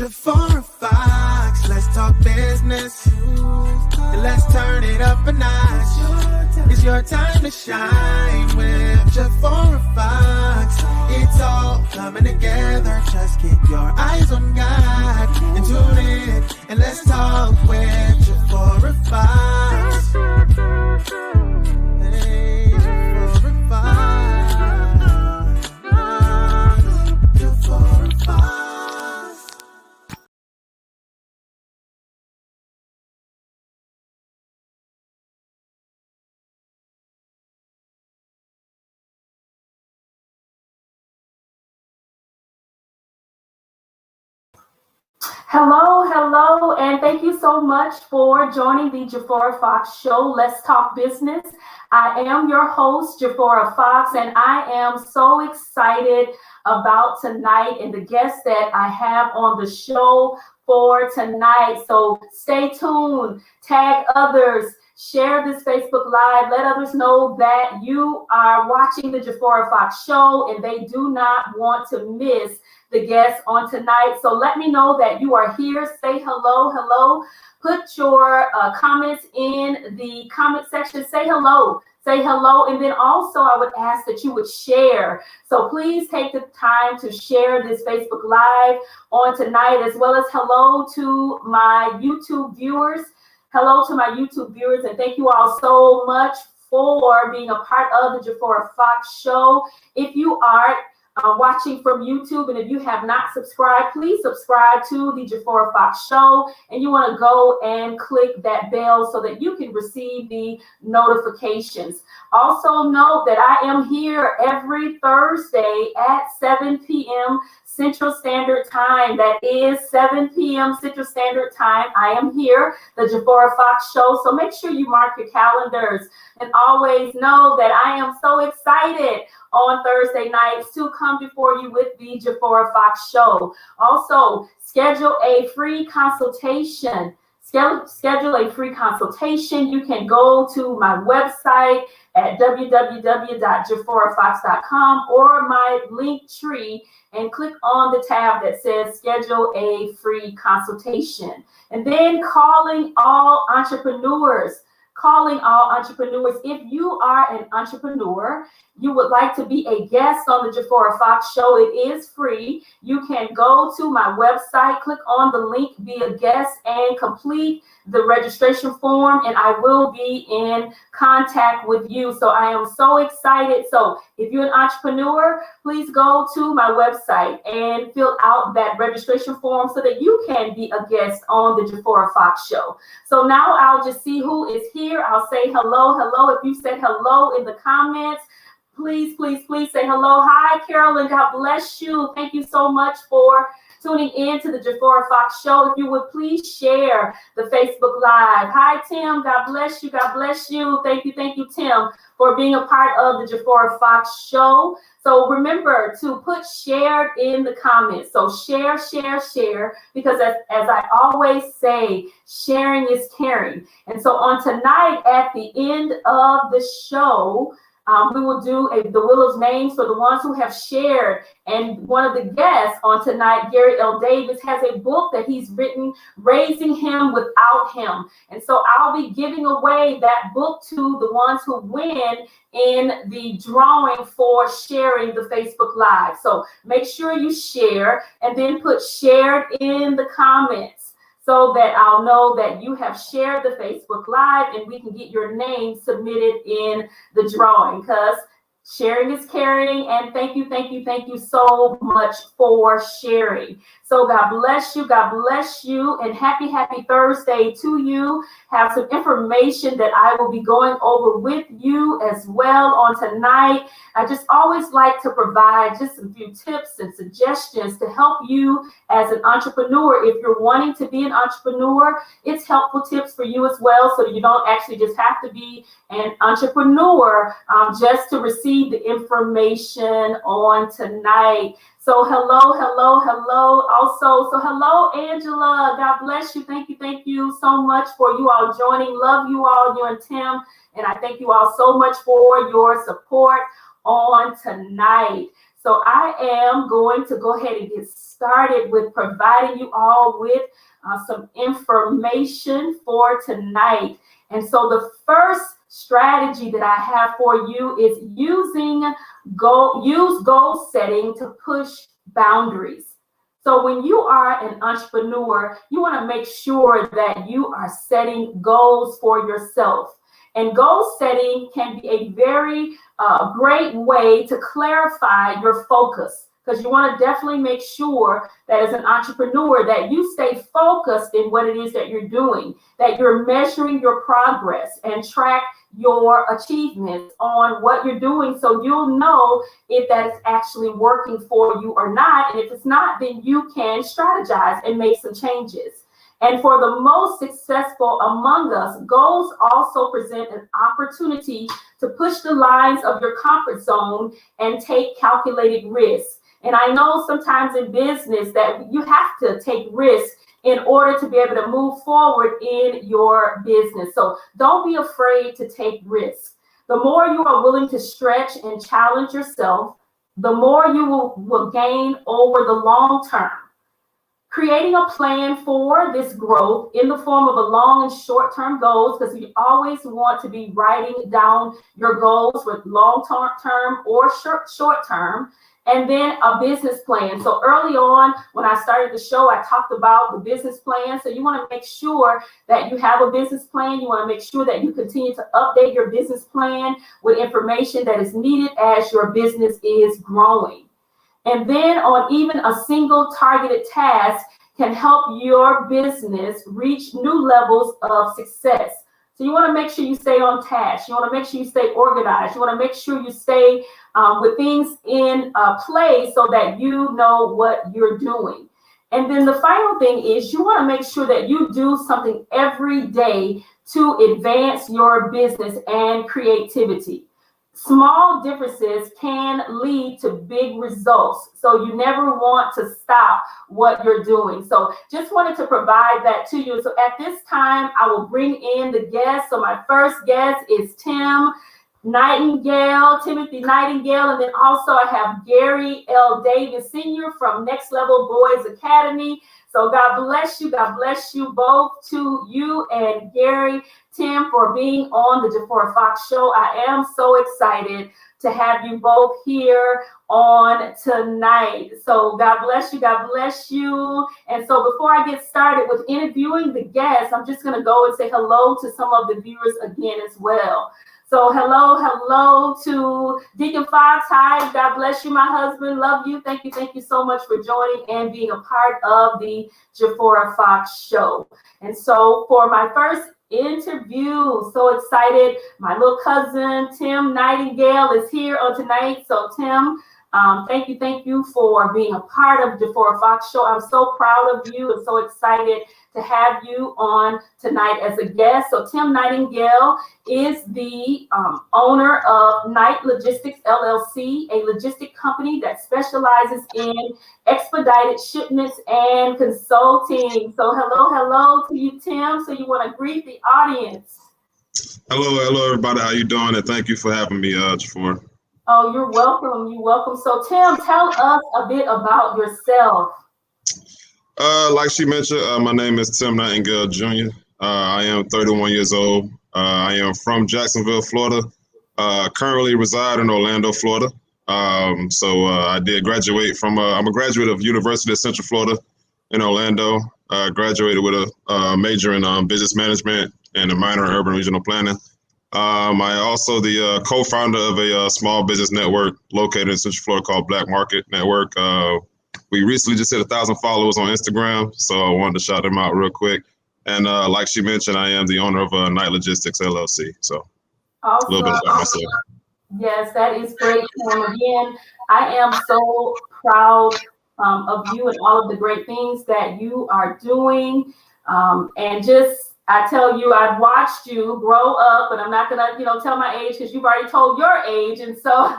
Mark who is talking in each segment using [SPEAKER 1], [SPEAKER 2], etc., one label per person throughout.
[SPEAKER 1] Jafora Fox, let's talk business. And let's turn it up a notch. It's your time to shine with Jafora Fox. It's all coming together. Just keep your eyes on God and tune in. And let's talk with Jafora Fox. Hey, Jafora Fox. Jafora Fox.
[SPEAKER 2] Hello, and thank you so much for joining the Jafora Fox Show. Let's talk business. I am your host, Jafora Fox, and I am so excited about tonight and the guests that I have on the show for tonight. So stay tuned, tag others, share this Facebook Live, let others know that you are watching the Jafora Fox Show and they do not want to miss the guests on tonight. So let me know that you are here. Say hello. Put your comments in the comment section. Say hello. And then also I would ask that you would share. So please take the time to share this Facebook Live on tonight, as well as hello to my YouTube viewers. And thank you all so much for being a part of the Jafora Fox Show. If you are watching from YouTube, and if you have not subscribed, please subscribe to the Jafora Fox Show, and you want to go and click that bell so that you can receive the notifications. Also note that I am here every Thursday at 7 p.m. Central Standard Time. That is 7 p.m. Central Standard Time. I am here, the Jafora Fox Show. So make sure you mark your calendars, and always know that I am so excited on Thursday nights to come before you with the Jafora Fox Show. Also, schedule a free consultation. You can go to my website at www.jaforafox.com or my link tree and click on the tab that says schedule a free consultation. And then calling all entrepreneurs. If you are an entrepreneur, you would like to be a guest on the Jafora Fox Show, it is free. You can go to my website, click on the link, be a guest, and complete the registration form, and I will be in contact with you. So I am so excited. So if you're an entrepreneur, please go to my website and fill out that registration form so that you can be a guest on the Jafora Fox Show. So now I'll just see who is here. I'll say hello. If you said hello in the comments, please say hello. Hi, Carolyn. God bless you. Thank you so much for tuning in to the Jafora Fox Show. If you would please share the Facebook Live. Hi, Tim. God bless you. Thank you, Tim, for being a part of the Jafora Fox Show. So remember to put shared in the comments. So share, because as I always say, sharing is caring. And so on tonight, at the end of the show, we will do the Wheel of Names for the ones who have shared. And one of the guests on tonight, Gary L. Davis, has a book that he's written, Raising Him Without Him. And so I'll be giving away that book to the ones who win in the drawing for sharing the Facebook Live. So make sure you share and then put shared in the comments, so that I'll know that you have shared the Facebook Live and we can get your name submitted in the drawing, because sharing is caring. And thank you so much for sharing. So God bless you, and happy Thursday to you. Have some information that I will be going over with you as well on tonight. I just always like to provide just a few tips and suggestions to help you as an entrepreneur. If you're wanting to be an entrepreneur, it's helpful tips for you as well, so you don't actually just have to be an entrepreneur just to receive the information on tonight. So hello. Also, so hello, Angela. God bless you. Thank you so much for you all joining. Love you all, you and Tim. And I thank you all so much for your support on tonight. So I am going to go ahead and get started with providing you all with some information for tonight. And so the first strategy that I have for you is use goal setting to push boundaries. So when you are an entrepreneur, you want to make sure that you are setting goals for yourself. And goal setting can be a very great way to clarify your focus, because you want to definitely make sure that as an entrepreneur that you stay focused in what it is that you're doing, that you're measuring your progress and track your achievements on what you're doing, so you'll know if that is actually working for you or not. And if it's not, then you can strategize and make some changes. And for the most successful among us, goals also present an opportunity to push the lines of your comfort zone and take calculated risks. And I know sometimes in business that you have to take risks in order to be able to move forward in your business. So don't be afraid to take risks. The more you are willing to stretch and challenge yourself, the more you will gain over the long term. Creating a plan for this growth in the form of a long and short-term goals, because you always want to be writing down your goals with long-term or short-term. And then a business plan. So early on, when I started the show, I talked about the business plan. So you want to make sure that you have a business plan. You want to make sure that you continue to update your business plan with information that is needed as your business is growing. And then on even a single targeted task can help your business reach new levels of success. So you want to make sure you stay on task. You want to make sure you stay organized. You want to make sure you stay with things in place so that you know what you're doing. And then the final thing is you want to make sure that you do something every day to advance your business and creativity. Small differences can lead to big results. So you never want to stop what you're doing. So just wanted to provide that to you. So at this time, I will bring in the guest. So my first guest is Timothy Nightingale, and then also I have Gary L. Davis Sr. from Next Level Boys Academy. So God bless you both, to you and Gary, Tim, for being on the Jafora Fox Show. I am so excited to have you both here on tonight. So God bless you. And so before I get started with interviewing the guests, I'm just going to go and say hello to some of the viewers again as well. So hello to Deacon Fox. Hi, God bless you, my husband. Love you. Thank you so much for joining and being a part of the Jafora Fox Show. And so for my first interview, so excited. My little cousin, Tim Nightingale, is here on tonight. So Tim, thank you for being a part of the Jafora Fox Show. I'm so proud of you and so excited to have you on tonight as a guest. So Tim Nightingale is the owner of Night Logistics LLC, a logistic company that specializes in expedited shipments and consulting. So hello to you, Tim. So you want to greet the audience?
[SPEAKER 3] Hello, everybody. How you doing? And thank you for having me, Jafora.
[SPEAKER 2] Oh, you're welcome. So Tim, tell us a bit about yourself.
[SPEAKER 3] Like she mentioned, my name is Tim Nightingale Jr. I am 31 years old. I am from Jacksonville, Florida. Currently reside in Orlando, Florida. I did graduate from, I'm a graduate of University of Central Florida in Orlando. Graduated with a major in business management and a minor in urban regional planning. I also the co-founder of a small business network located in Central Florida called Black Market Network. We recently just hit 1,000 followers on Instagram, so I wanted to shout them out real quick. And like she mentioned, I am the owner of Night Logistics LLC. So
[SPEAKER 2] awesome.
[SPEAKER 3] A little bit about myself.
[SPEAKER 2] Yes, that is great. And again, I am so proud of you and all of the great things that you are doing. And just, I tell you, I've watched you grow up, and I'm not gonna, tell my age because you've already told your age. And so,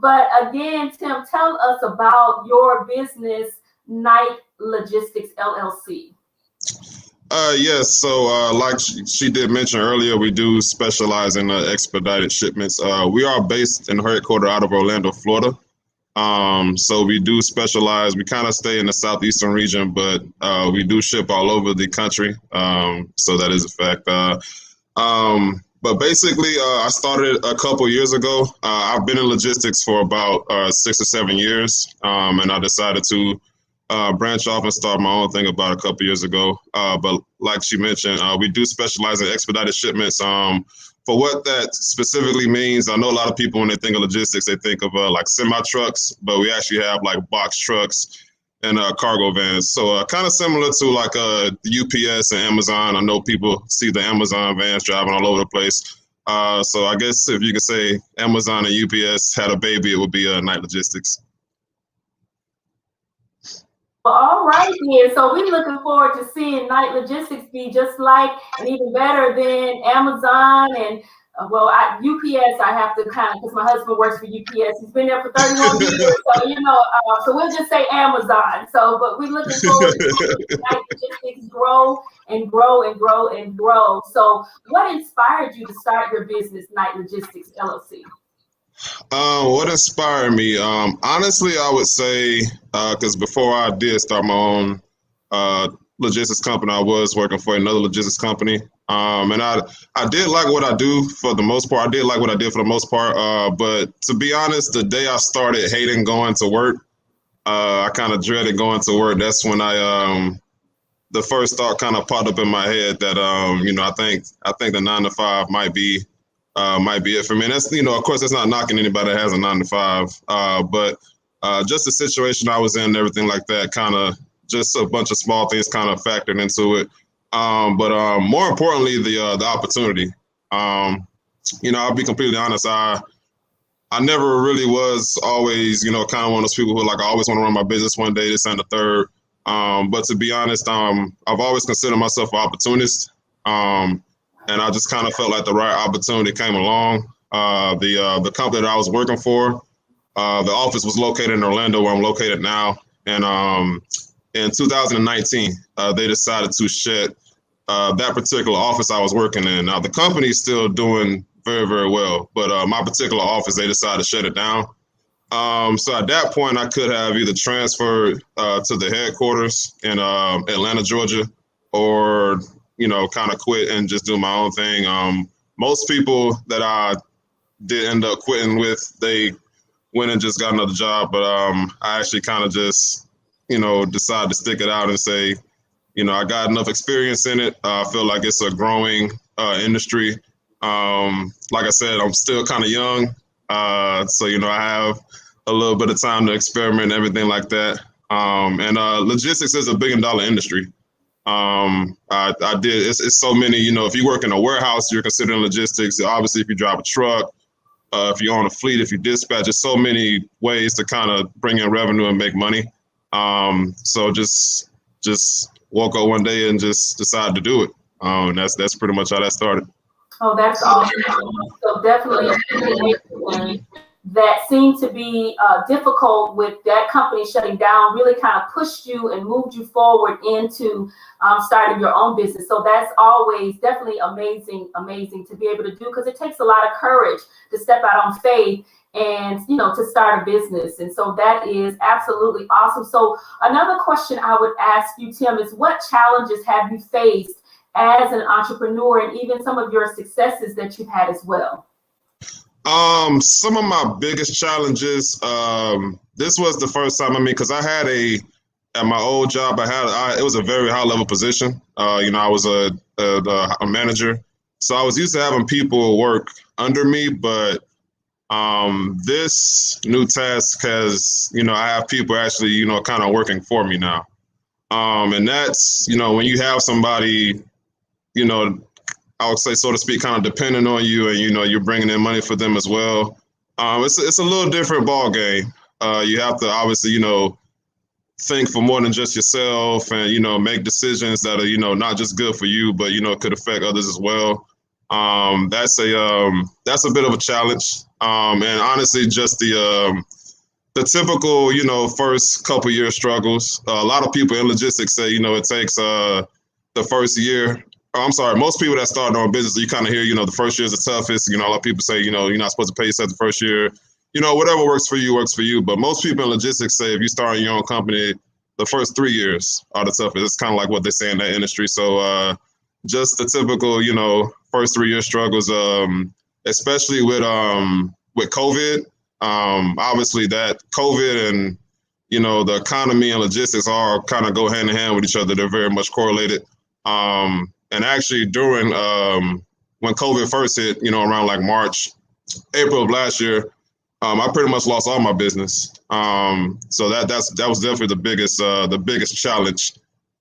[SPEAKER 2] but again, Tim, tell us about your business, Night Logistics LLC.
[SPEAKER 3] Yes, so like she did mention earlier, we do specialize in expedited shipments. We are based in headquarters out of Orlando, Florida. So we do specialize. We kind of stay in the southeastern region, but we do ship all over the country. So that is a fact. But basically, I started a couple years ago. I've been in logistics for about 6 or 7 years, and I decided to branch off and start my own thing about a couple years ago. But like she mentioned, we do specialize in expedited shipments. For what that specifically means, I know a lot of people, when they think of logistics, they think of like semi trucks, but we actually have like box trucks and cargo vans. So kind of similar to like the UPS and Amazon. I know people see the Amazon vans driving all over the place. So I guess if you could say Amazon and UPS had a baby, it would be Night Logistics.
[SPEAKER 2] Well, all right then. So we're looking forward to seeing Night Logistics be just like and even better than Amazon and UPS. I have to kind of, because my husband works for UPS. He's been there for 31 years. So so we'll just say Amazon. So, but we're looking forward to seeing Night Logistics grow and grow and grow and grow. So what inspired you to start your business, Night Logistics LLC?
[SPEAKER 3] What inspired me? Honestly, I would say, because before I did start my own logistics company, I was working for another logistics company. And I did like what I do for the most part. I did like what I did for the most part. But to be honest, the day I started hating going to work, I kind of dreaded going to work. That's when the first thought kind of popped up in my head that, I think the 9 to 5 might be it for me. And that's, of course, that's not knocking anybody that has a 9 to 5. But just the situation I was in and everything like that, kind of just a bunch of small things kind of factored into it. But more importantly, the opportunity. I'll be completely honest. I never really was always, kind of one of those people who like, I always want to run my business one day, this and the third. But to be honest, I've always considered myself an opportunist. And I just kind of felt like the right opportunity came along. The company that I was working for, the office was located in Orlando, where I'm located now. And in 2019, they decided to shed that particular office I was working in. Now, the company is still doing very, very well, but my particular office, they decided to shut it down. So at that point, I could have either transferred to the headquarters in Atlanta, Georgia, or kind of quit and just do my own thing. Most people that I did end up quitting with, they went and just got another job. But I actually kind of just, decided to stick it out and say, I got enough experience in it. I feel like it's a growing industry. Like I said, I'm still kind of young. So, I have a little bit of time to experiment and everything like that. And logistics is a $1 billion industry. It's so many, if you work in a warehouse, you're considering logistics. Obviously, if you drive a truck, if you own a fleet, if you dispatch, there's so many ways to kind of bring in revenue and make money. So just woke up one day and just decided to do it. That's pretty much how that started.
[SPEAKER 2] Oh, that's awesome. So definitely that seemed to be difficult with that company shutting down, really kind of pushed you and moved you forward into starting your own business. So that's always definitely amazing to be able to do, because it takes a lot of courage to step out on faith and, to start a business. And so that is absolutely awesome. So another question I would ask you, Tim, is what challenges have you faced as an entrepreneur, and even some of your successes that you've had as well?
[SPEAKER 3] Some of my biggest challenges, this was the first time, because I had at my old job, it was a very high level position. I was a manager. So I was used to having people work under me, but this new task has, I have people actually, kind of working for me now. And that's, when you have somebody, I would say, so to speak, kind of depending on you, and, you're bringing in money for them as well. It's a little different ball game. You have to obviously, think for more than just yourself, and, make decisions that are, not just good for you, but, could affect others as well. That's a bit of a challenge. And honestly, just the typical, first couple year struggles. A lot of people in logistics say, it takes the first year. I'm sorry, most people that start their own business, you kind of hear, the first year is the toughest. A lot of people say, you're not supposed to pay yourself the first year. whatever works for you works for you. But most people in logistics say if you start your own company, the first 3 years are the toughest. It's kind of like what they say in that industry. So just the typical, first 3 year struggles, especially with COVID. Obviously that COVID and, the economy and logistics all kind of go hand in hand with each other. They're very much correlated. And actually during when COVID first hit, around like April of last year, I pretty much lost all my business. So that was definitely the biggest challenge.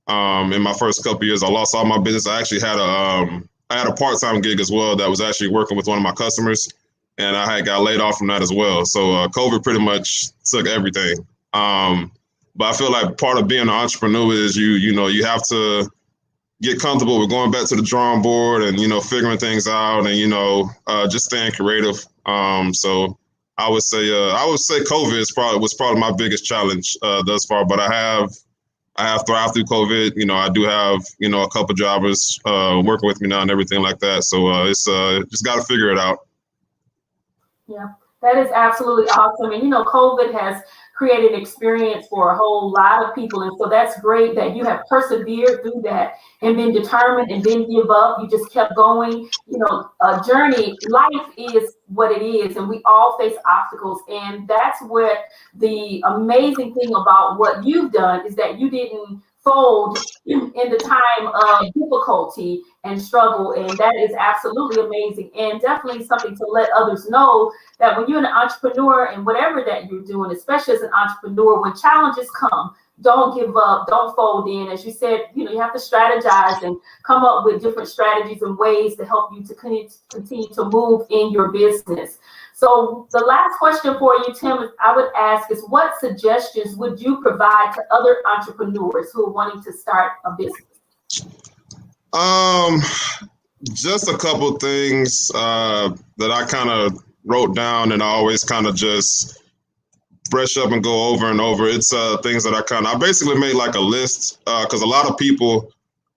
[SPEAKER 3] In my first couple of years, I lost all my business. I actually had a part-time gig as well that was actually working with one of my customers, and I had got laid off from that as well. So COVID pretty much took everything. But I feel like part of being an entrepreneur is you have to get comfortable with going back to the drawing board and figuring things out and just staying creative. So I would say COVID was probably my biggest challenge thus far. But I have thrived through COVID. I do have a couple drivers working with me now and everything like that. So it's just got to figure it out.
[SPEAKER 2] Yeah, that is absolutely awesome. And COVID has created an experience for a whole lot of people. And so that's great that you have persevered through that and been determined and didn't give up. You just kept going. A journey, life is what it is, and we all face obstacles. And that's what the amazing thing about what you've done is that you didn't fold in the time of difficulty and struggle. And that is absolutely amazing, and definitely something to let others know that when you're an entrepreneur and whatever that you're doing, especially as an entrepreneur, when challenges come, don't give up, don't fold in. As you said, you have to strategize and come up with different strategies and ways to help you to continue to move in your business. So the last question for you, Tim, I would ask is, what suggestions would you provide to other entrepreneurs who are wanting to start a business?
[SPEAKER 3] Just a couple things that I kind of wrote down and I always kind of just brush up and go over and over. It's things that I basically made like a list because a lot of people,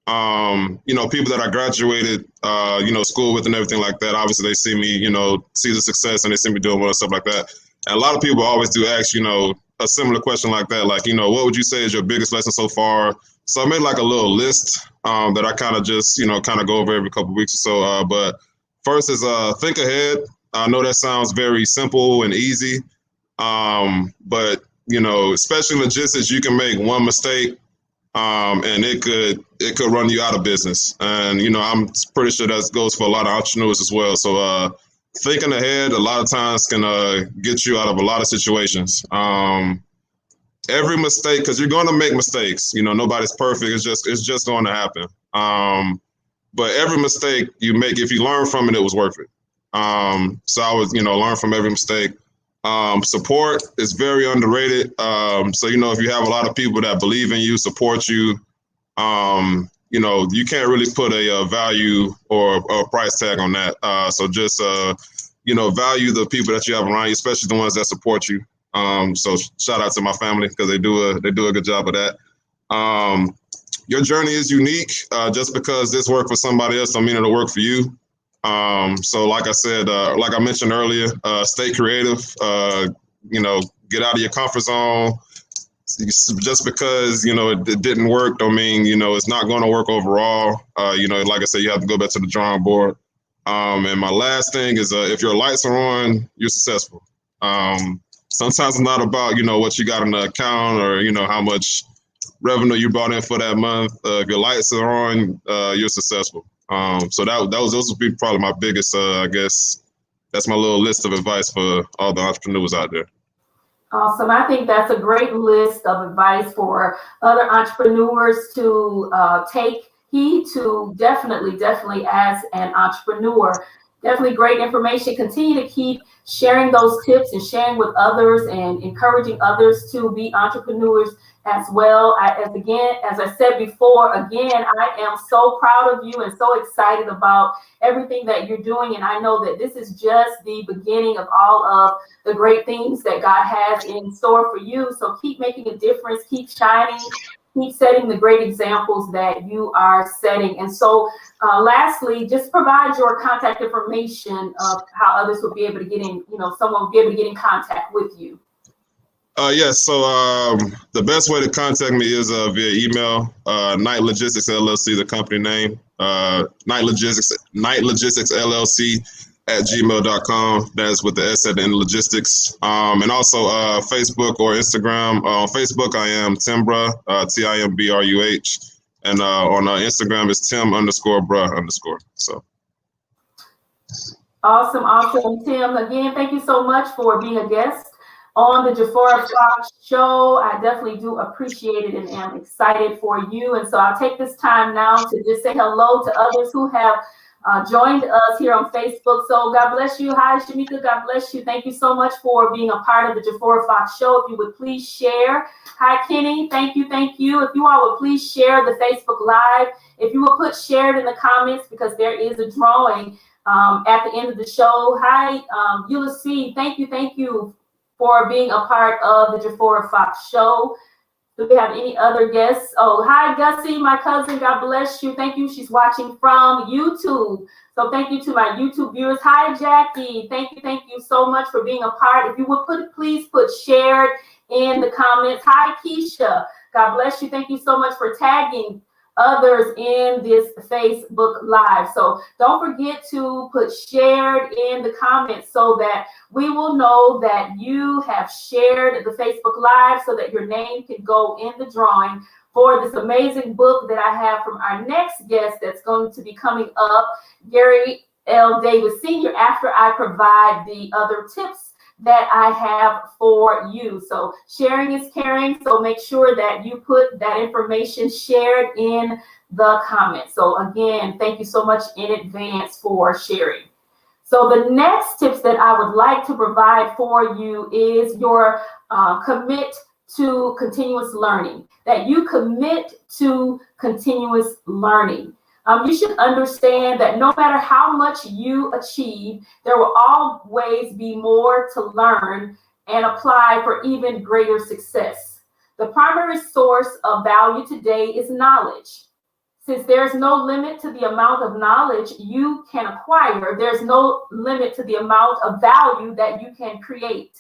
[SPEAKER 3] people that I graduated, school with and everything like that, obviously they see me, see the success and they see me doing well and stuff like that. And a lot of people always do ask, a similar question like that, like, what would you say is your biggest lesson so far? So I made like a little list that I kind of just, kind of go over every couple of weeks or so. But first is think ahead. I know that sounds very simple and easy, but, especially in logistics, you can make one mistake and it could run you out of business. And, I'm pretty sure that goes for a lot of entrepreneurs as well. So thinking ahead a lot of times can get you out of a lot of situations. Every mistake, because you're going to make mistakes. Nobody's perfect. It's just going to happen. But every mistake you make, if you learn from it, it was worth it. So I would, learn from every mistake. Support is very underrated. So, if you have a lot of people that believe in you, support you, you can't really put a value or a price tag on that. So just, value the people that you have around you, especially the ones that support you. So shout out to my family because they do a good job of that. Your journey is unique. Just because this worked for somebody else don't mean it'll work for you. So like I said, like I mentioned earlier, stay creative, get out of your comfort zone. Just because, it didn't work don't mean, it's not going to work overall. Like I said, you have to go back to the drawing board. And my last thing is if your lights are on, you're successful. Sometimes it's not about, what you got in the account or, how much revenue you brought in for that month. If your lights are on, you're successful. So those would be probably my biggest, I guess, that's my little list of advice for all the entrepreneurs out there.
[SPEAKER 2] Awesome. I think that's a great list of advice for other entrepreneurs to take heed to. Definitely as an entrepreneur. Definitely great information. Continue to keep sharing those tips and sharing with others and encouraging others to be entrepreneurs as well. As I said before, I am so proud of you and so excited about everything that you're doing. And I know that this is just the beginning of all of the great things that God has in store for you. So keep making a difference, keep shining, keep setting the great examples that you are setting. And so lastly, just provide your contact information of how others will be able to get in, someone will be able to get in contact with you.
[SPEAKER 3] Yes, so the best way to contact me is via email, Night Logistics LLC, the company name, Night Logistics LLC at gmail.com. That's with the S at the end, logistics. And also Facebook or Instagram. On Facebook, I am Timbruh, TIMBRUH. And on Instagram, it's Tim_bruh_. So.
[SPEAKER 2] Awesome. Tim, again, thank you so much for being a guest on the Jafora Fox Show. I definitely do appreciate it and am excited for you. And so I'll take this time now to just say hello to others who have joined us here on Facebook. So God bless you. Hi, Shamika. God bless you. Thank you so much for being a part of the Jafora Fox Show. If you would please share. Hi, Kenny. Thank you. If you all would please share the Facebook Live. If you would put shared in the comments, because there is a drawing at the end of the show. Hi, Ulysses. Thank you for being a part of the Jafora Fox Show. Do we have any other guests? Oh, hi, Gussie, my cousin. God bless you. Thank you. She's watching from YouTube. So thank you to my YouTube viewers. Hi, Jackie. Thank you so much for being a part. If you would please put shared in the comments. Hi, Keisha. God bless you. Thank you so much for tagging others in this Facebook Live. So don't forget to put shared in the comments so that we will know that you have shared the Facebook Live, so that your name can go in the drawing for this amazing book that I have from our next guest that's going to be coming up, Gary L. Davis Sr., after I provide the other tips that I have for you. So sharing is caring. So make sure that you put that information shared in the comments. So again, thank you so much in advance for sharing. So the next tips that I would like to provide for you is your commit to continuous learning, that you commit to continuous learning. You should understand that no matter how much you achieve, there will always be more to learn and apply for even greater success. The primary source of value today is knowledge. Since there's no limit to the amount of knowledge you can acquire, there's no limit to the amount of value that you can create.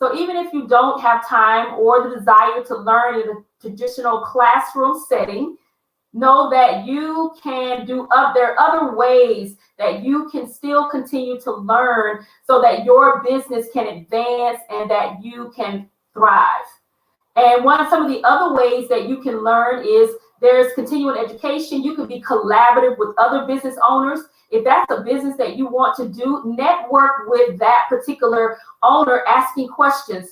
[SPEAKER 2] So even if you don't have time or the desire to learn in a traditional classroom setting, know that you can there are other ways that you can still continue to learn so that your business can advance and that you can thrive. And some of the other ways that you can learn is there's continuing education. You can be collaborative with other business owners. If that's a business that you want to do, network with that particular owner, asking questions.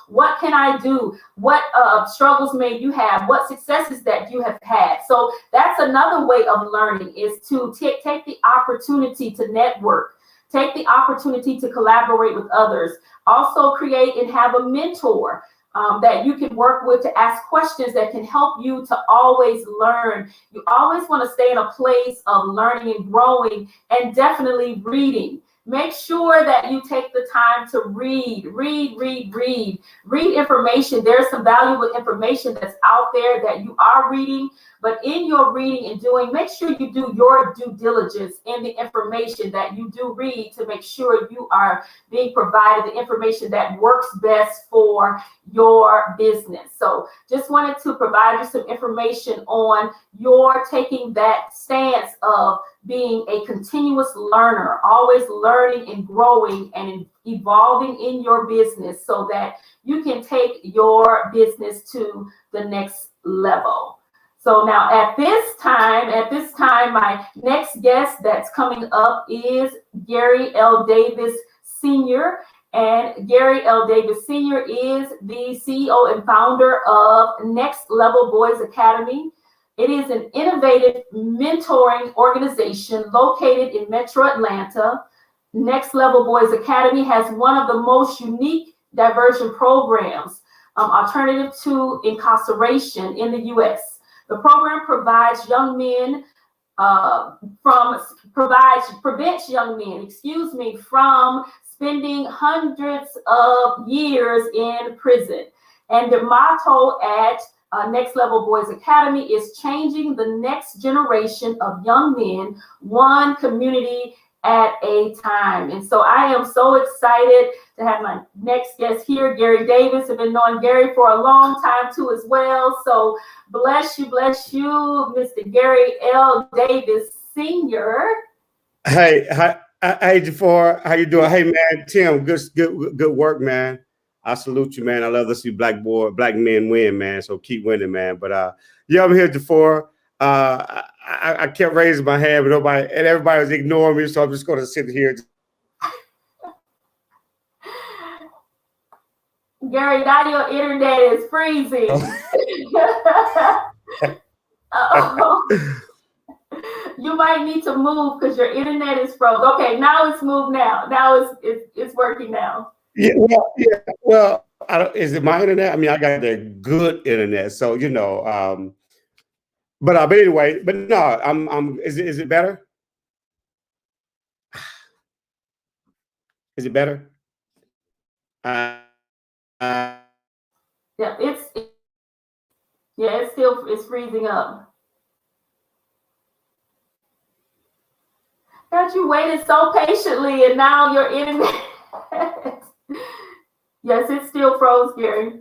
[SPEAKER 2] What can I do? What struggles may you have? What successes that you have had? So that's another way of learning, is to take the opportunity to network, take the opportunity to collaborate with others. Also create and have a mentor that you can work with to ask questions that can help you to always learn. You always want to stay in a place of learning and growing, and definitely reading. Make sure that you take the time to read information. There's some valuable information that's out there that you are reading, but in your reading and doing, make sure you do your due diligence in the information that you do read to make sure you are being provided the information that works best for your business. So just wanted to provide you some information on your taking that stance of being a continuous learner, always learning and growing and evolving in your business so that you can take your business to the next level. So now at this time, my next guest that's coming up is Gary L. Davis Sr. And Gary L. Davis Sr. is the CEO and founder of Next Level Boys Academy. It is an innovative mentoring organization located in Metro Atlanta. Next Level Boys Academy has one of the most unique diversion programs, alternative to incarceration in the U.S. The program prevents young men from spending hundreds of years in prison. And the motto at Next Level Boys Academy is changing the next generation of young men, one community at a time. And so I am so excited to have my next guest here, Gary Davis. I've been knowing Gary for a long time too as well. So bless you, Mr. Gary L. Davis Sr.
[SPEAKER 4] Hey, hey, Jafora, how you doing? Hey, man, Tim, good work, man. I salute you, man. I love to see black men win, man. So keep winning, man. But yeah, I'm here, Jafora. I kept raising my hand, but everybody was ignoring me, so I'm just going to sit here.
[SPEAKER 2] Gary, now your internet is freezing. You might need to move because your internet is froze. Okay, now it's moved now. Now it's working now.
[SPEAKER 4] Yeah, well, is it my internet? I mean, I got the good internet, so you know. But anyway, but no, I'm. Is it better? Is it better?
[SPEAKER 2] Yeah, it's freezing up. God, you waited so patiently, and now your internet. Yes, it's still froze, Gary.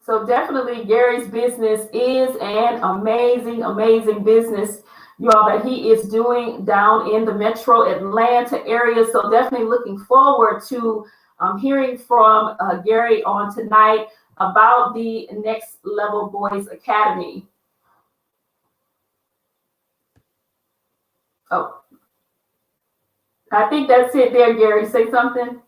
[SPEAKER 2] So definitely Gary's business is an amazing business, you all, that he is doing down in the metro Atlanta area. So definitely looking forward to hearing from Gary on tonight about the Next Level Boys Academy. Oh, I think that's it there, Gary. Say something.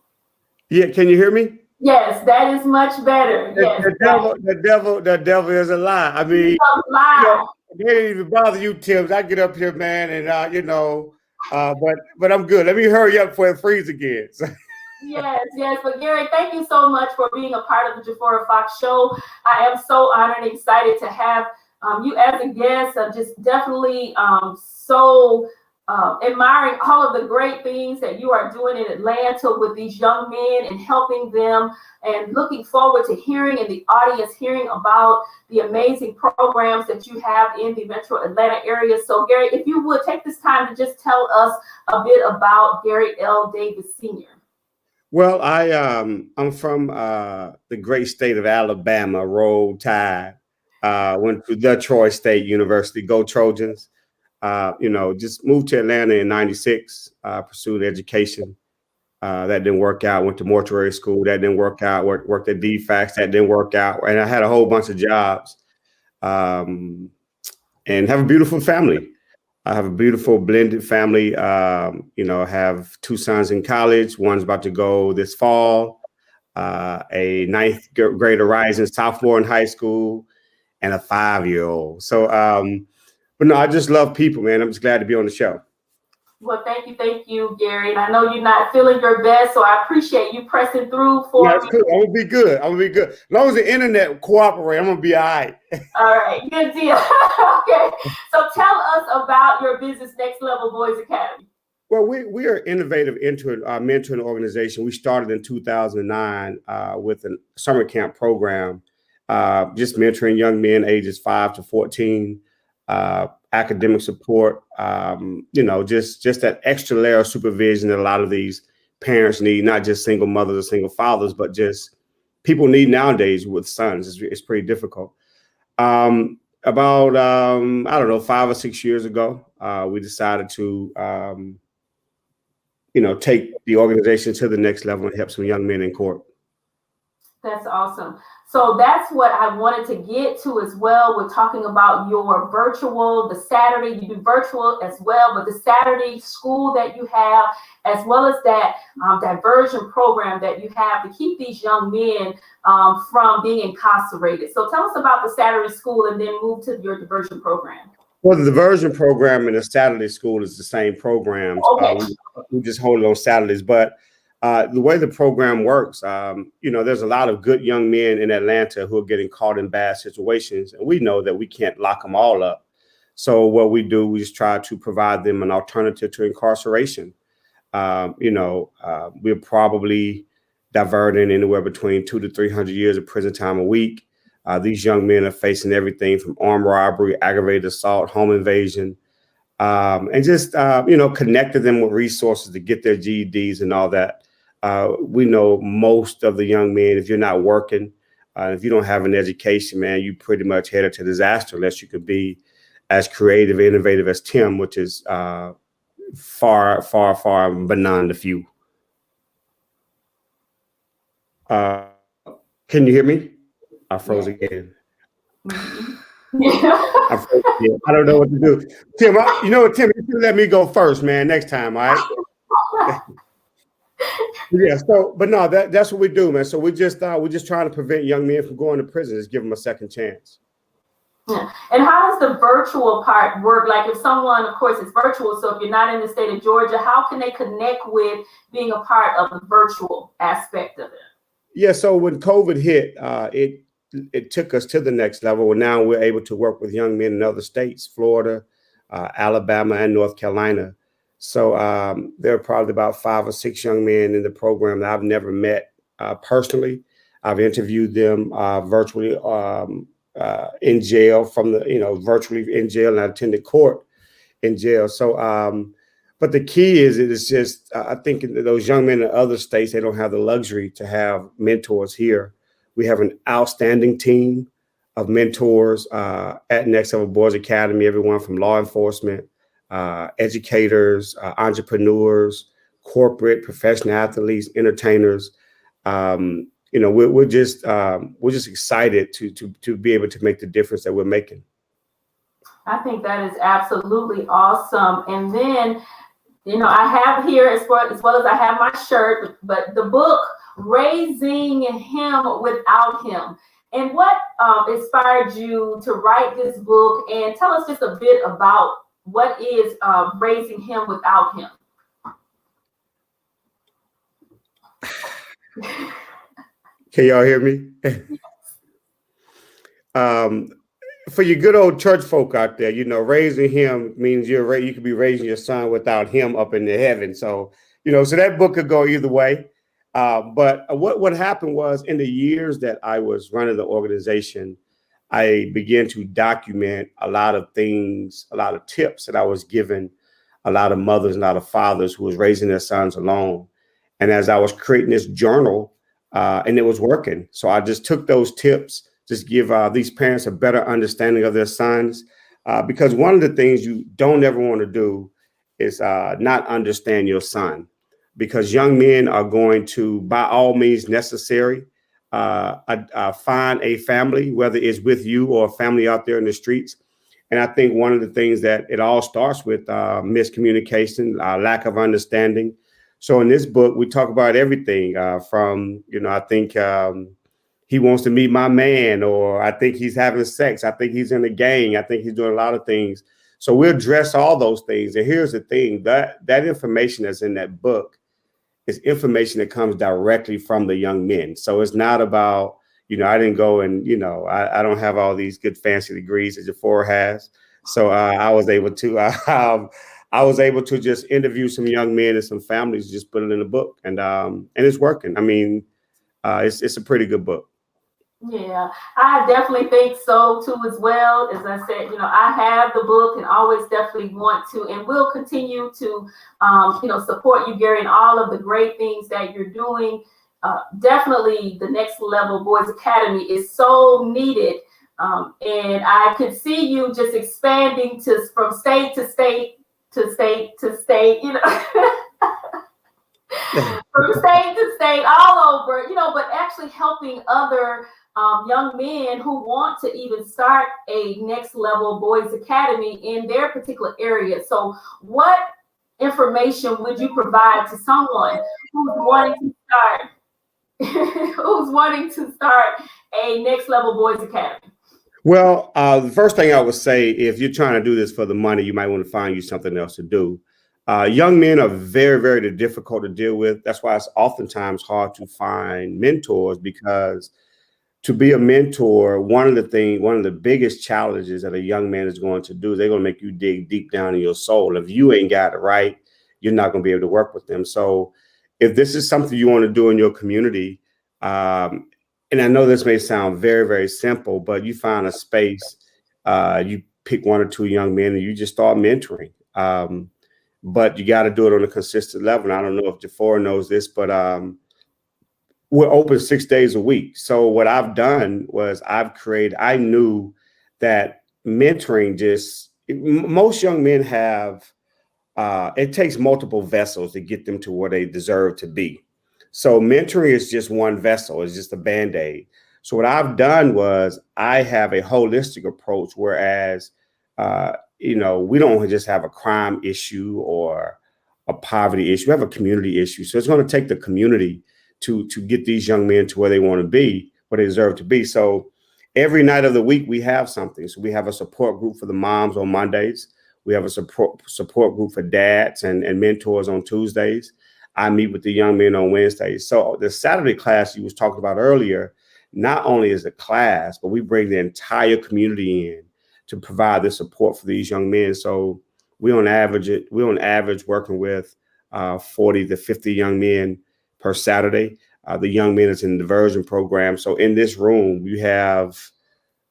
[SPEAKER 4] Yeah, can you hear me?
[SPEAKER 2] Yes, that is much better. Yes,
[SPEAKER 4] the devil is a lie. I mean, you know, they didn't even bother you, Tim. I get up here, man, and you know, but I'm good. Let me hurry up before it freezes again.
[SPEAKER 2] Yes. But Gary, thank you so much for being a part of the Jafora Fox Show. I am so honored and excited to have you as a guest. I'm just definitely so admiring all of the great things that you are doing in Atlanta with these young men and helping them, and looking forward to hearing in the audience, hearing about the amazing programs that you have in the Metro Atlanta area. So Gary, if you would take this time to just tell us a bit about Gary L. Davis Sr.
[SPEAKER 4] Well, I'm from the great state of Alabama, Roll Tide. Went to Detroit State University, go Trojans. You know, just moved to Atlanta in '96, pursued education. That didn't work out. Went to mortuary school. That didn't work out. Worked at DFAX. That didn't work out. And I had a whole bunch of jobs, and have a beautiful family. I have a beautiful blended family. You know, I have two sons in college. One's about to go this fall. A ninth grader rising sophomore in high school, and a 5-year-old. So, but no, I just love people, man. I'm just glad to be on the show.
[SPEAKER 2] Well, thank you, Gary. And I know you're not feeling your best, so I appreciate you pressing through for me.
[SPEAKER 4] That's cool. I'm gonna be good. As long as the internet cooperate, I'm gonna be all right.
[SPEAKER 2] All right, good deal. Okay, so tell us about your business, Next Level Boys Academy.
[SPEAKER 4] Well, we are innovative mentoring organization. We started in 2009 with a summer camp program, just mentoring young men ages 5 to 14. Academic support, you know, just that extra layer of supervision that a lot of these parents need, not just single mothers or single fathers, but just people need nowadays with sons. It's pretty difficult. About, I don't know, 5 or 6 years ago, we decided to, you know, take the organization to the next level and help some young men in court.
[SPEAKER 2] That's awesome. So that's what I wanted to get to as well. We're talking about your virtual, the Saturday, you do virtual as well, but the Saturday school that you have, as well as that diversion program that you have to keep these young men from being incarcerated. So tell us about the Saturday school and then move to your diversion program.
[SPEAKER 4] Well, the diversion program and the Saturday school is the same programs.
[SPEAKER 2] Okay.
[SPEAKER 4] We just hold it on Saturdays, but the way the program works, you know, there's a lot of good young men in Atlanta who are getting caught in bad situations, and we know that we can't lock them all up. So what we do, we just try to provide them an alternative to incarceration. We're probably diverting anywhere between 200 to 300 years of prison time a week. These young men are facing everything from armed robbery, aggravated assault, home invasion, and just, connected them with resources to get their GEDs and all that. We know most of the young men, if you're not working, if you don't have an education, man, you pretty much headed to disaster unless you could be as creative, innovative as Tim, which is far, far, far beyond the few. Can you hear me? I froze again. I froze again. I don't know what to do. Tim, Tim, you can let me go first, man, next time, all right? Yeah, but no, that's what we do, man. So we're just trying to prevent young men from going to prison, just give them a second chance.
[SPEAKER 2] Yeah. And how does the virtual part work? Like if someone, of course, it's virtual. So if you're not in the state of Georgia, how can they connect with being a part of the virtual aspect of it?
[SPEAKER 4] Yeah. So when COVID hit, it took us to the next level. And now we're able to work with young men in other states, Florida, Alabama, and North Carolina. So there are probably about 5 or 6 young men in the program that I've never met personally. I've interviewed them virtually in jail virtually in jail, and I attended court in jail. So, but the key is, it is just, I think those young men in other states, they don't have the luxury to have mentors here. We have an outstanding team of mentors at Next Level Boys Academy, everyone from law enforcement, educators, entrepreneurs, corporate, professional athletes, entertainers. We're just excited to be able to make the difference that we're making.
[SPEAKER 2] I think that is absolutely awesome. And then, I have here, as well as I have my shirt, but the book, Raising Him Without Him. And what inspired you to write this book? And tell us just a bit about what is Raising Him Without Him.
[SPEAKER 4] Can y'all hear me? For you good old church folk out there, raising him means you could be raising your son without him up in the heaven. So, so that book could go either way. But what happened was, in the years that I was running the organization, I began to document a lot of things, a lot of tips that I was giving a lot of mothers and a lot of fathers who was raising their sons alone. And as I was creating this journal, and it was working. So I just took those tips, just give these parents a better understanding of their sons. Because one of the things you don't ever want to do is not understand your son. Because young men are going to, by all means necessary, find a family, whether it's with you or a family out there in the streets. And I think one of the things that it all starts with miscommunication, lack of understanding. So in this book, we talk about everything from, I think he wants to meet my man, or I think he's having sex. I think he's in a gang. I think he's doing a lot of things. So we'll address all those things. And here's the thing, that information that's in that book is information that comes directly from the young men. So it's not about, I didn't go and, I don't have all these good fancy degrees that Jafora has. So I was able to just interview some young men and some families, just put it in a book, and it's working. I mean, it's a pretty good book.
[SPEAKER 2] Yeah, I definitely think so too, as well. As I said, I have the book and always definitely want to, and will continue to, support you, Gary, and all of the great things that you're doing. Definitely the Next Level Boys Academy is so needed. And I could see you just expanding from state to state to state to state, from state to state, all over, but actually helping other young men who want to even start a Next Level Boys Academy in their particular area. So what information would you provide to someone who's wanting to start a Next Level Boys Academy?
[SPEAKER 4] Well, the first thing I would say, if you're trying to do this for the money, you might want to find you something else to do. Young men are very, very difficult to deal with. That's why it's oftentimes hard to find mentors, because to be a mentor, one of the biggest challenges that a young man is going to do is they're going to make you dig deep down in your soul. If you ain't got it right, you're not going to be able to work with them. So if this is something you want to do in your community, and I know this may sound very, very simple, but you find a space, you pick 1 or 2 young men and you just start mentoring. But you got to do it on a consistent level. And I don't know if Jafora knows this, but we're open 6 days a week. So what I've done was I knew that mentoring most young men have, it takes multiple vessels to get them to where they deserve to be. So mentoring is just one vessel. It's just a Band-Aid. So what I've done was I have a holistic approach, whereas, we don't just have a crime issue or a poverty issue. We have a community issue. So it's going to take the community to get these young men to where they want to be, where they deserve to be. So every night of the week, we have something. So we have a support group for the moms on Mondays. We have a support group for dads and mentors on Tuesdays. I meet with the young men on Wednesdays. So the Saturday class you was talking about earlier, not only is a class, but we bring the entire community in to provide the support for these young men. So we're on average working with 40 to 50 young men per Saturday. The young men is in the diversion program. So in this room, you have,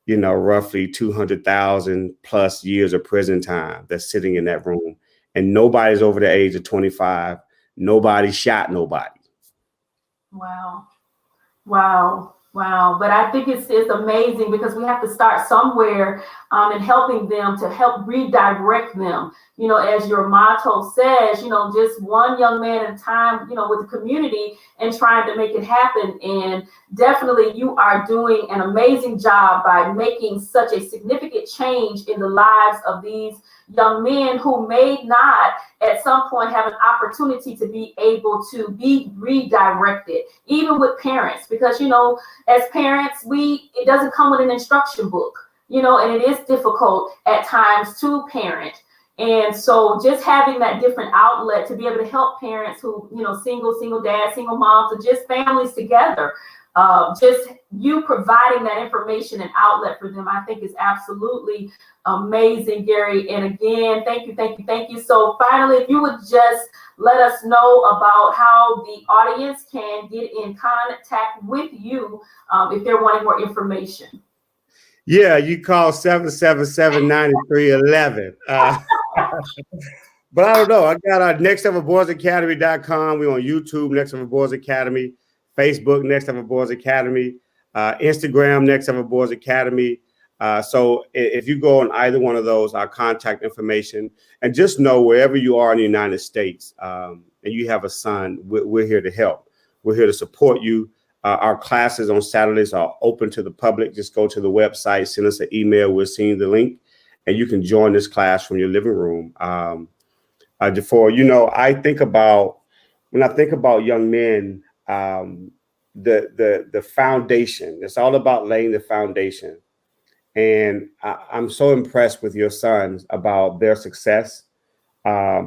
[SPEAKER 4] roughly 200,000 plus years of prison time that's sitting in that room. And nobody's over the age of 25. Nobody shot nobody.
[SPEAKER 2] Wow. But I think it's amazing because we have to start somewhere in helping them to help redirect them. As your motto says, just one young man at a time, with the community and trying to make it happen. And definitely you are doing an amazing job by making such a significant change in the lives of these young men who may not at some point have an opportunity to be able to be redirected, even with parents, because, as parents, it doesn't come with an instruction book, and it is difficult at times to parent. And so just having that different outlet to be able to help parents who, single dads, single moms, or just families together, just you providing that information and outlet for them, I think is absolutely amazing, Gary. And again, thank you. So finally, if you would just let us know about how the audience can get in contact with you if they're wanting more information.
[SPEAKER 4] Yeah, you call 777-9311. But I don't know. I got our nextlevelboysacademy.com. We're on YouTube, Next Level Boys Academy, Facebook, Next Level Boys Academy, Instagram, Next Level Boys Academy. So if you go on either one of those, our contact information, and just know wherever you are in the United States and you have a son, we're here to help. We're here to support you. Our classes on Saturdays are open to the public. Just go to the website, send us an email. We'll send you the link, and you can join this class from your living room. Jafora, when I think about young men, the foundation. It's all about laying the foundation. And I'm so impressed with your sons about their success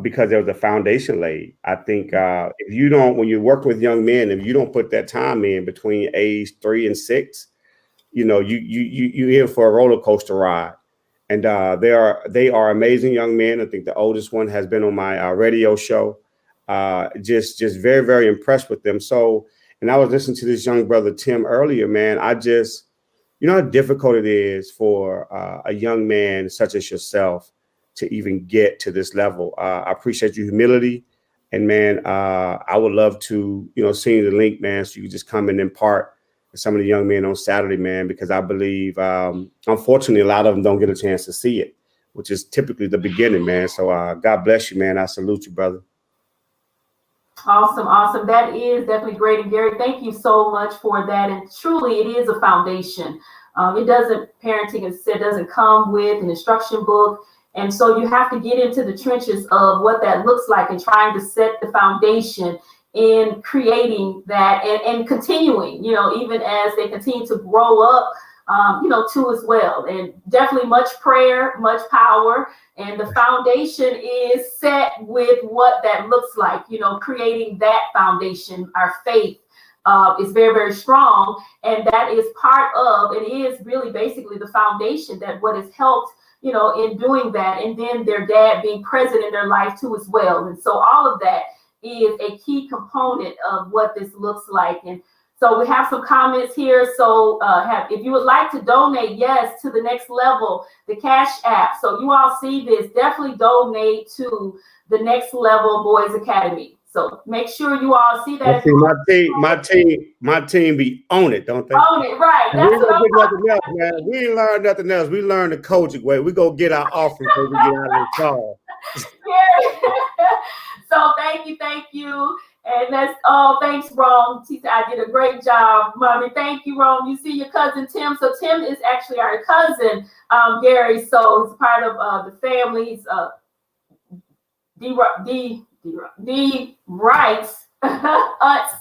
[SPEAKER 4] because there was a foundation laid. I think when you work with young men, if you don't put that time in between age 3 and 6, you're in for a roller coaster ride. And they are amazing young men. I think the oldest one has been on my radio show. Just very, very impressed with them. So, and I was listening to this young brother, Tim, earlier, man. How difficult it is for a young man such as yourself to even get to this level. I appreciate your humility. And, man, I would love to, send you the link, man, so you can just come and impart with some of the young men on Saturday, man, because I believe, unfortunately, a lot of them don't get a chance to see it, which is typically the beginning, man. So God bless you, man. I salute you, brother.
[SPEAKER 2] Awesome. That is definitely great. And Gary, thank you so much for that. And truly, it is a foundation. Parenting, as said, doesn't come with an instruction book. And so you have to get into the trenches of what that looks like and trying to set the foundation in creating that and continuing, even as they continue to grow up, too as well. And definitely much prayer, much power. And the foundation is set with what that looks like, creating that foundation. Our faith is very, very strong. And that is part of, it is really basically the foundation that what has helped you know, in doing that. And then their dad being present in their life too as well. And so all of that is a key component of what this looks like. And so we have some comments here. So if you would like to donate, yes, to the next level, the Cash App. So you all see this, definitely donate to the Next Level Boys Academy. So make sure you all see that.
[SPEAKER 4] My team be on it, don't they?
[SPEAKER 2] On it, right.
[SPEAKER 4] That's we don't get nothing else, man. We ain't learned nothing else. We learned the coaching way. We go get our offering before we get out of the call.
[SPEAKER 2] So thank you. And that's thanks, Rome. She said, I did a great job, Mommy. Thank you, Rome. You see your cousin Tim. So Tim is actually our cousin, Gary. So he's part of the family. He's D. Wright's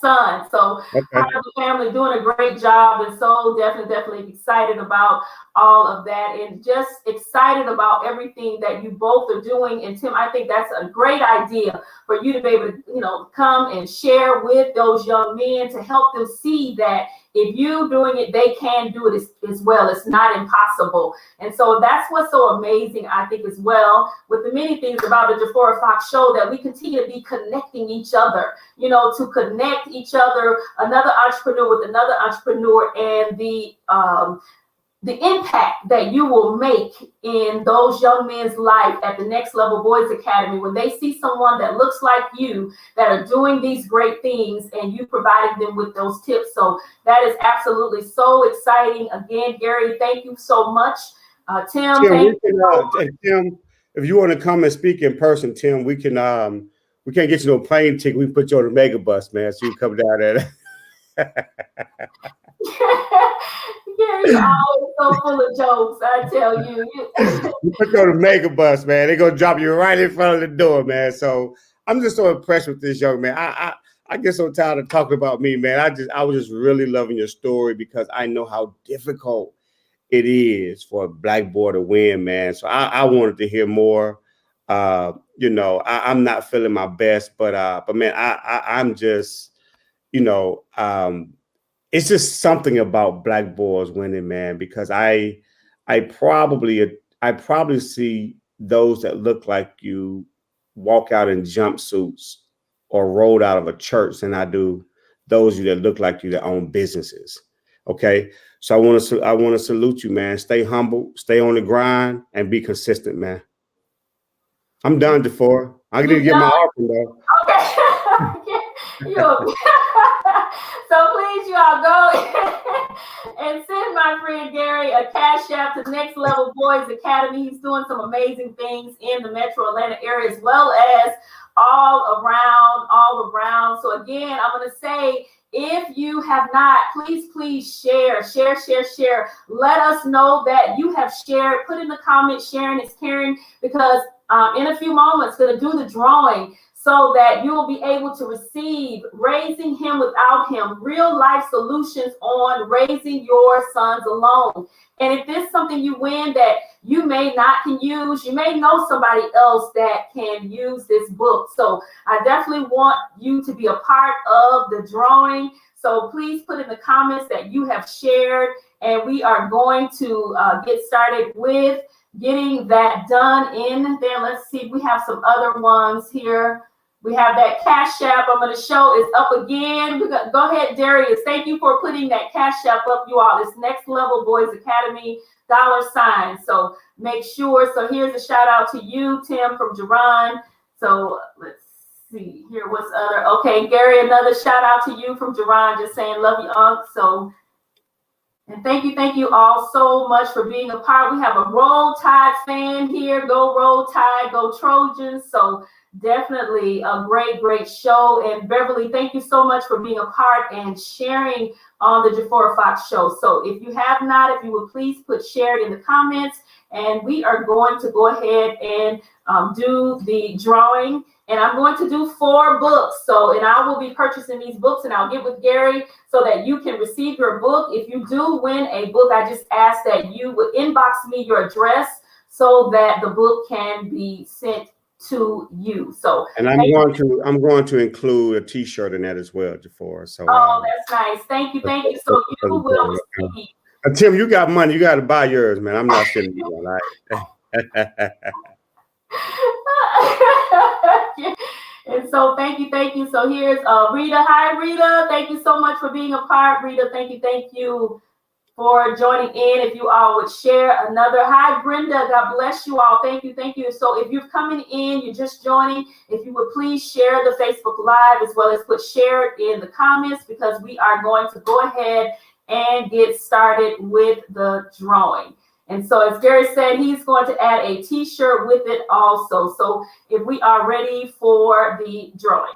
[SPEAKER 2] son. So part of the family doing a great job, and so definitely excited about all of that, and just excited about everything that you both are doing. And Tim, I think that's a great idea for you to be able to, you know, come and share with those young men to help them see that if you doing it, they can do it as well. It's not impossible. And so that's what's so amazing, I think, as well, with the many things about the Jafora Fox Show, that we continue to be connecting each other, you know, to connect each other, another entrepreneur with another entrepreneur, and the impact that you will make in those young men's life at the Next Level Boys Academy when they see someone that looks like you that are doing these great things and you providing them with those tips. So that is absolutely so exciting. Again, Gary, thank you so much. Tim,
[SPEAKER 4] Tim, if you want to come and speak in person, Tim, we can't get you no plane ticket. We put you on the mega bus, man, so you come down there.
[SPEAKER 2] Gary's always so full of jokes, I tell you.
[SPEAKER 4] You put you on the mega bus, man. They're gonna drop you right in front of the door, man. So I'm just so impressed with this young man. I get so tired of talking about me, man. I was just really loving your story because I know how difficult it is for a black boy to win, man. So I wanted to hear more. You know, I'm not feeling my best, but man, I'm just, you know, it's just something about black boys winning, man, because I probably see those that look like you walk out in jumpsuits or rolled out of a church than I do those of you that look like you that own businesses. Okay. So I want to salute you, man. Stay humble, stay on the grind, and be consistent, man. I'm done, Jafora. I need to get my offering, though.
[SPEAKER 2] Okay. So please, you all go and send my friend Gary a Cash App to Next Level Boys Academy. He's doing some amazing things in the Metro Atlanta area as well as all around. So again, I'm going to say, if you have not, please share. Let us know that you have shared. Put in the comments, sharing is caring, because in a few moments, going to do the drawing so that you will be able to receive Raising Him Without Him, real life solutions on raising your sons alone. And if this is something you win that you may not can use, you may know somebody else that can use this book. So I definitely want you to be a part of the drawing. So please put in the comments that you have shared, and we are going to get started with getting that done in there. Let's see, we have some other ones here. We have that Cash App I'm going to show is up again. Go ahead, Darius. Thank you for putting that Cash App up, you all. It's Next Level Boys Academy $. So make sure. So here's a shout out to you, Tim, from Jerron. So let's see here. What's other? Okay, Gary, another shout out to you from Jerron, just saying love you, Unc. So, and thank you all so much for being a part. We have a Roll Tide fan here. Go Roll Tide, go Trojans. So definitely a great show. And Beverly, thank you so much for being a part and sharing on the Jafora Fox Show. So if you have not, if you would please put shared in the comments, and we are going to go ahead and do the drawing. And I'm going to do 4 books. So, and I will be purchasing these books, and I'll get with Gary so that you can receive your book. If you do win a book, I just ask that you would inbox me your address so that the book can be sent to you. So,
[SPEAKER 4] and I'm going to include a T-shirt in that as well, Jafora. So,
[SPEAKER 2] that's nice. Thank you. So you will receive.
[SPEAKER 4] Tim, you got money. You got to buy yours, man. I'm not sending you one. Right?
[SPEAKER 2] And so thank you. So here's Rita. Hi, Rita. Thank you so much for being a part, Rita. Thank you for joining in. If you all would share another. Hi, Brenda. God bless you all. Thank you. So if you're coming in, you're just joining, if you would please share the Facebook Live as well as put share it in the comments, because we are going to go ahead and get started with the drawing. And so as Gary said, he's going to add a t-shirt with it also. So if we are ready for the drawing.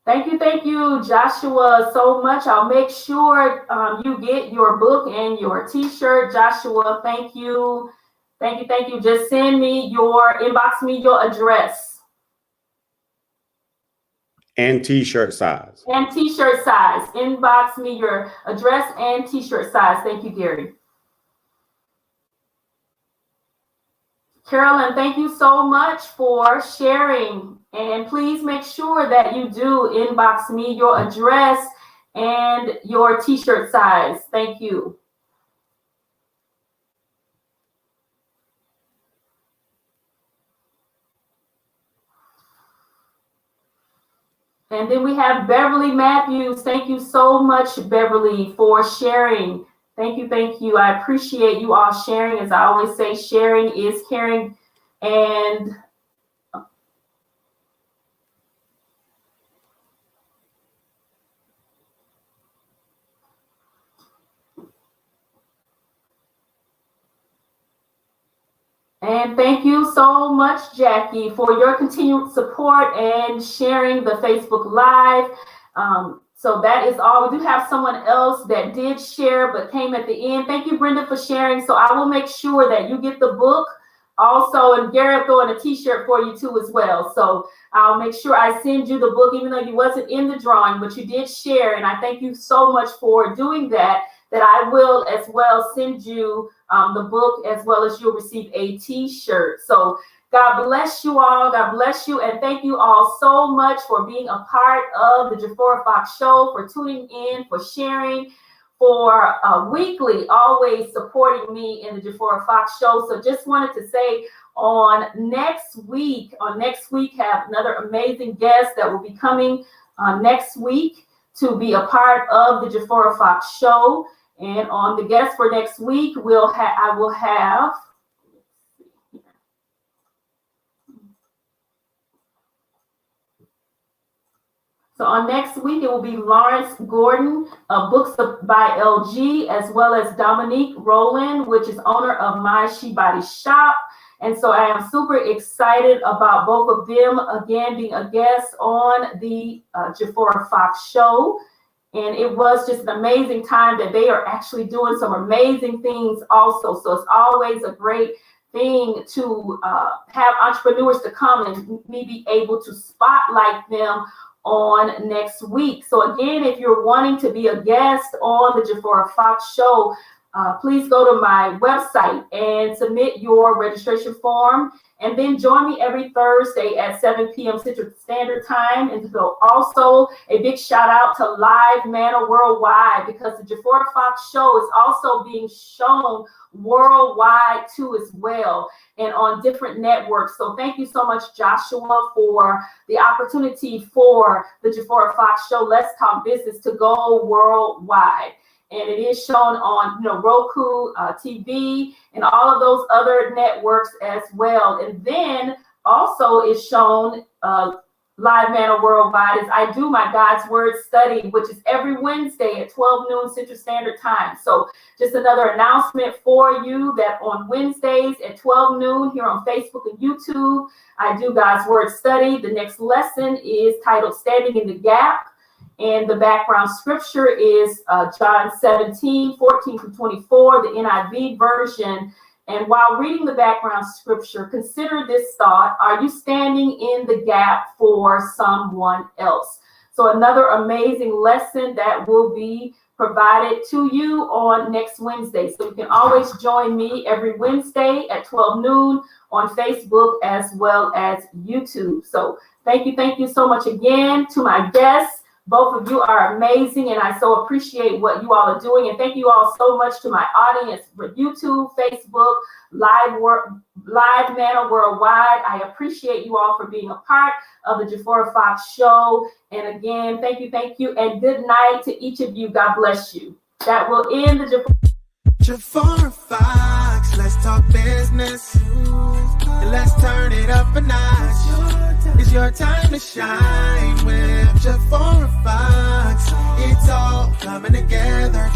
[SPEAKER 2] Thank you, Joshua, so much. I'll make sure you get your book and your t-shirt, Joshua. Thank you. Just inbox me your address.
[SPEAKER 4] And t-shirt size.
[SPEAKER 2] Inbox me your address and t-shirt size. Thank you, Gary. Carolyn, thank you so much for sharing. And please make sure that you do inbox me your address and your t-shirt size. Thank you. And then we have Beverly Matthews. Thank you so much, Beverly, for sharing. Thank you. I appreciate you all sharing. As I always say, sharing is caring. And thank you so much, Jackie, for your continued support and sharing the Facebook Live. So that is all. We do have someone else that did share but came at the end. Thank you, Brenda, for sharing. So I will make sure that you get the book also, and Gary will throw in a t-shirt for you too as well. So I'll make sure I send you the book, even though you wasn't in the drawing, but you did share. And I thank you so much for doing that I will as well send you the book, as well as you'll receive a t-shirt. So God bless you all. God bless you. And thank you all so much for being a part of the Jafora Fox Show, for tuning in, for sharing, for weekly, always supporting me in the Jafora Fox Show. So just wanted to say on next week, have another amazing guest that will be coming next week to be a part of the Jafora Fox Show. And on the guest for next week, I will have. So on next week, it will be Lawrence Gordon of Books by LG, as well as Dominique Rowland, which is owner of My She Body Shop. And so I am super excited about both of them, again, being a guest on the Jafora Fox Show. And it was just an amazing time that they are actually doing some amazing things also. So it's always a great thing to have entrepreneurs to come and me be able to spotlight them on next week. So again, if you're wanting to be a guest on the Jafora Fox Show, please go to my website and submit your registration form, and then join me every Thursday at 7 p.m. Central Standard Time. And so also a big shout out to Live Manna Worldwide, because the Jafora Fox Show is also being shown worldwide too as well, and on different networks. So thank you so much, Joshua, for the opportunity for the Jafora Fox Show, Let's Talk Business, to go worldwide. And it is shown on Roku TV and all of those other networks as well. And then also is shown Live Manna Worldwide as I do my God's Word study, which is every Wednesday at 12 noon Central Standard Time. So just another announcement for you that on Wednesdays at 12 noon here on Facebook and YouTube, I do God's Word study. The next lesson is titled Standing in the Gap. And the background scripture is John 17, 14 to 24, the NIV version. And while reading the background scripture, consider this thought: are you standing in the gap for someone else? So another amazing lesson that will be provided to you on next Wednesday. So you can always join me every Wednesday at 12 noon on Facebook as well as YouTube. So thank you so much again to my guests. Both of you are amazing, and I so appreciate what you all are doing. And thank you all so much to my audience with YouTube, Facebook, Live Manna Worldwide. I appreciate you all for being a part of the Jafora Fox Show. And again, thank you, and good night to each of you. God bless you. That will end the
[SPEAKER 1] Jafora Fox, let's talk business. And let's turn it up a notch. It's your time to shine with Jafora Fox. It's all coming together.